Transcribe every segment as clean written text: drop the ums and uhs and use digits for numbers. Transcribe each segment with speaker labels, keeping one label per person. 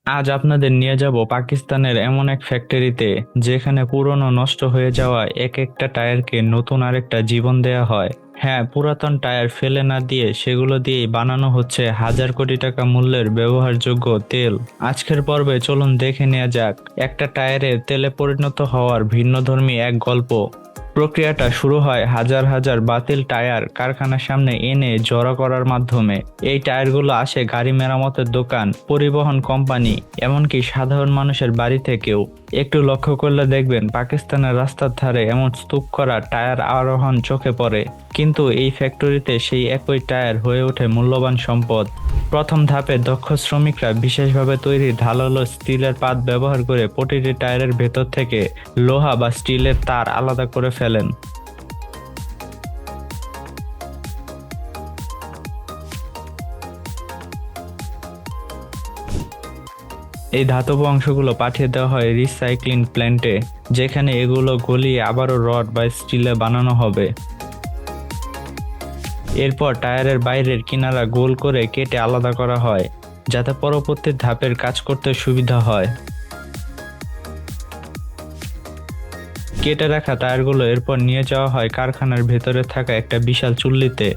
Speaker 1: আজ আপনাদের নিয়ে যাব পাকিস্তানের এমন এক ফ্যাক্টরিতে যেখানে পুরনো নষ্ট হয়ে যাওয়া এক একটা টায়ারকে নতুন আরেকটা জীবন দেয়া হয়। হ্যাঁ, পুরাতন টায়ার ফেলে না দিয়ে সেগুলো দিয়েই বানানো হচ্ছে হাজার কোটি টাকা মূল্যের ব্যবহারযোগ্য তেল। আজকের পর্বে চলুন দেখে নেওয়া যাক একটা টায়ারের তেলে পরিণত হওয়ার ভিন্নধর্মী এক গল্প। প্রক্রিয়াটা শুরু হয় হাজার হাজার বাতিল টায়ার কারখানার সামনে এনে জড়ো করার মাধ্যমে। এই টায়ারগুলো আসে গাড়ি মেরামতের দোকান, পরিবহন কোম্পানি, এমনকি সাধারণ মানুষের বাড়ি থেকেও। একটু লক্ষ্য করলে দেখবেন পাকিস্তানের রাস্তার ধারে এমন স্তূপ করা টায়ার আরোহণ চোখে পড়ে, কিন্তু এই ফ্যাক্টরিতে সেই একই টায়ার হয়ে ওঠে মূল্যবান সম্পদ। প্রথম ধাপে দক্ষ শ্রমিকরা বিশেষভাবে তৈরি ধারালো স্টিলের পাত ব্যবহার করে প্রতিটি টায়ারের ভেতর থেকে লোহা বা স্টিলের তার আলাদা করে ফেলেন। এই ধাতব অংশগুলো পাঠিয়ে দেওয়া হয় রিসাইক্লিং প্ল্যান্টে, যেখানে এগুলো গলিয়ে আবারও রড বা স্টিলে বানানো হবে। এরপর টায়ারের বাইরের কিনারা গোল করে কেটে আলাদা করা হয়, যাতে পরবর্তী ধাপের কাজ করতে সুবিধা হয়। কেটে রাখা টায়ারগুলো এরপর নিয়ে যাওয়া হয় কারখানার ভেতরে থাকা একটা বিশাল চুল্লিতে।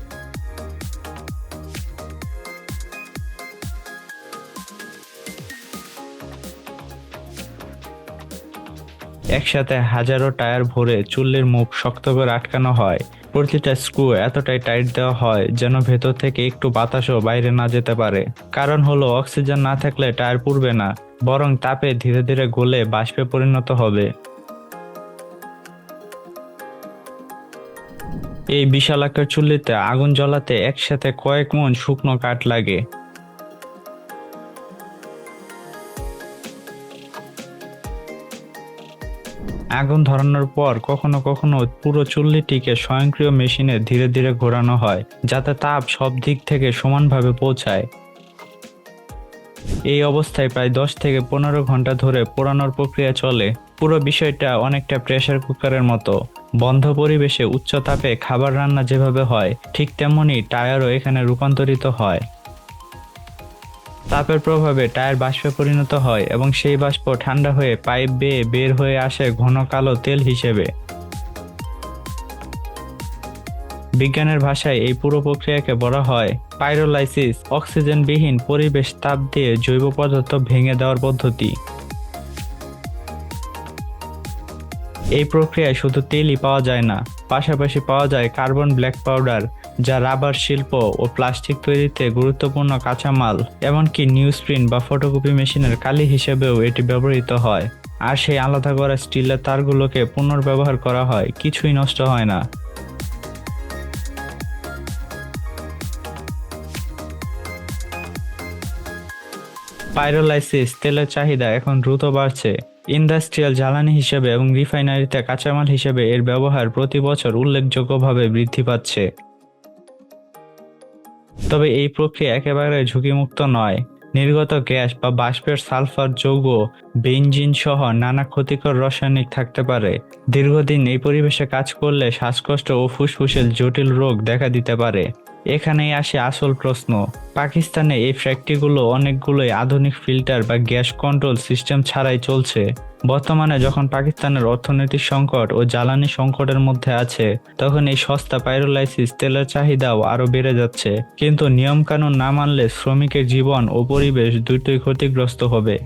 Speaker 1: একসাথে হাজারো টায়ার ভরে চুল্লির মুখ শক্ত করে আটকানো হয়। প্রতিটা স্ক্রু এতটাই টাইট দেওয়া হয় যেন ভেতর থেকে একটু বাতাসও বাইরে না যেতে পারে। কারণ হলো অক্সিজেন না থাকলে টায়ার পুড়বে না, বরং তাপে ধীরে ধীরে গলে বাষ্পে পরিণত হবে। এই বিশালাকার চুল্লিতে আগুন জ্বালাতে একসাথে কয়েক মণ শুকনো কাঠ লাগে। আগুন ধরানোর পর কখনো কখনো পুরো চুল্লিটিকে স্বয়ংক্রিয় মেশিনে ধীরে ধীরে ঘোরানো হয়, যাতে তাপ সব দিক থেকে সমানভাবে পৌঁছায়। এই অবস্থায় প্রায় 10 থেকে 15 ঘন্টা ধরে পোড়ানোর প্রক্রিয়া চলে। পুরো বিষয়টা অনেকটা প্রেসার কুকারের মতো। বন্ধ পরিবেশে উচ্চ তাপে খাবার রান্না যেভাবে হয়, ঠিক তেমনি টায়ারও এখানে রূপান্তরিত হয়। তাপের প্রভাবে টায়ার বাষ্পে পরিণত হয় এবং সেই বাষ্প ঠান্ডা হয়ে পাইপ বেয়ে বের হয়ে আসে ঘন কালো তেল হিসেবে। বিজ্ঞানের ভাষায় এই পুরো প্রক্রিয়াকে বলা হয় পাইরোলাইসিস, অক্সিজেনবিহীন পরিবেশ তাপ দিয়ে জৈব পদার্থ ভেঙে দেওয়ার পদ্ধতি। এই প্রক্রিয়ায় শুধু তেলই পাওয়া যায় না, পাশাপাশি পাওয়া যায় কার্বন ব্ল্যাক পাউডার, যা রাবার শিল্প ও প্লাস্টিক তৈরিতে গুরুত্বপূর্ণ কাঁচামাল। এমনকি নিউজপ্রিন্ট বা ফটোকপি মেশিনের কালি হিসেবেও এটি ব্যবহৃত হয়। আর সেই আলাদা করা স্টিলের তারগুলোকে পুনর্ব্যবহার করা হয়, কিছুই নষ্ট হয় না। পাইরোলাইসিস তেলের চাহিদা এখন দ্রুত বাড়ছে। ইন্ডাস্ট্রিয়াল জ্বালানি হিসেবে এবং রিফাইনারিতে কাঁচামাল হিসেবে এর ব্যবহার প্রতি বছর উল্লেখযোগ্যভাবে বৃদ্ধি পাচ্ছে। তবে এই প্রক্রিয়া একেবারে ঝুঁকিমুক্ত নয়। নির্গত গ্যাস বা বাষ্পের সালফার যৌগ, বেনজিন সহ নানা ক্ষতিকর রাসায়নিক থাকতে পারে। দীর্ঘদিন এই পরিবেশে কাজ করলে শ্বাসকষ্ট ও ফুসফুসের জটিল রোগ দেখা দিতে পারে। এখানেই আসে আসল প্রশ্ন। পাকিস্তানে এই ফ্যাক্টরিগুলো অনেকগুলোই আধুনিক ফিল্টার বা গ্যাস কন্ট্রোল সিস্টেম ছাড়াই চলছে। বর্তমানে যখন পাকিস্তানের অর্থনৈতিক সংকট ও জ্বালানি সংকটের মধ্যে আছে, তখন এই সস্তা পাইরোলাইসিস তেলের চাহিদাও আরো বেড়ে যাচ্ছে। কিন্তু নিয়মকানুন না মানলে শ্রমিকের জীবন ও পরিবেশ দুটোই ক্ষতিগ্রস্ত হবে।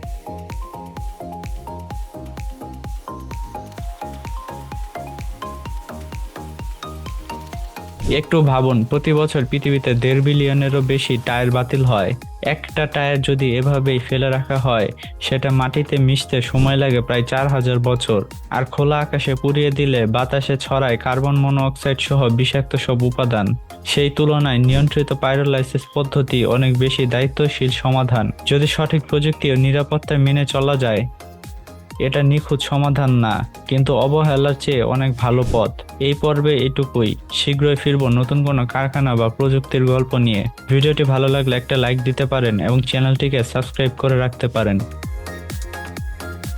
Speaker 1: একটু ভাবুন, প্রতি বছর পৃথিবীতে 1.5 বিলিয়নেরও বেশি টায়ার বাতিল হয়। একটা টায়ার যদি এভাবেই ফেলে রাখা হয়, সেটা মাটিতে মিশতে সময় লাগে প্রায় 4000 বছর। আর খোলা আকাশে পুড়িয়ে দিলে বাতাসে ছড়ায় কার্বন মনোঅক্সাইড সহ বিষাক্ত সব উপাদান। সেই তুলনায় নিয়ন্ত্রিত পাইরোলাইসিস পদ্ধতি অনেক বেশি দায়িত্বশীল সমাধান। যদি সঠিক প্রযুক্তি ও নিরাপত্তা মেনে চলা যায়, এটা নিখুঁত সমাধান না, কিন্তু অবহেলার চেয়ে অনেক ভালো পথ। এই পর্বে এটুকুই। শীঘ্রই ফিরবো নতুন কোনো কারখানা বা প্রযুক্তির গল্প নিয়ে। ভিডিওটি ভালো লাগলে একটা লাইক দিতে পারেন এবং চ্যানেলটিকে সাবস্ক্রাইব করে রাখতে পারেন।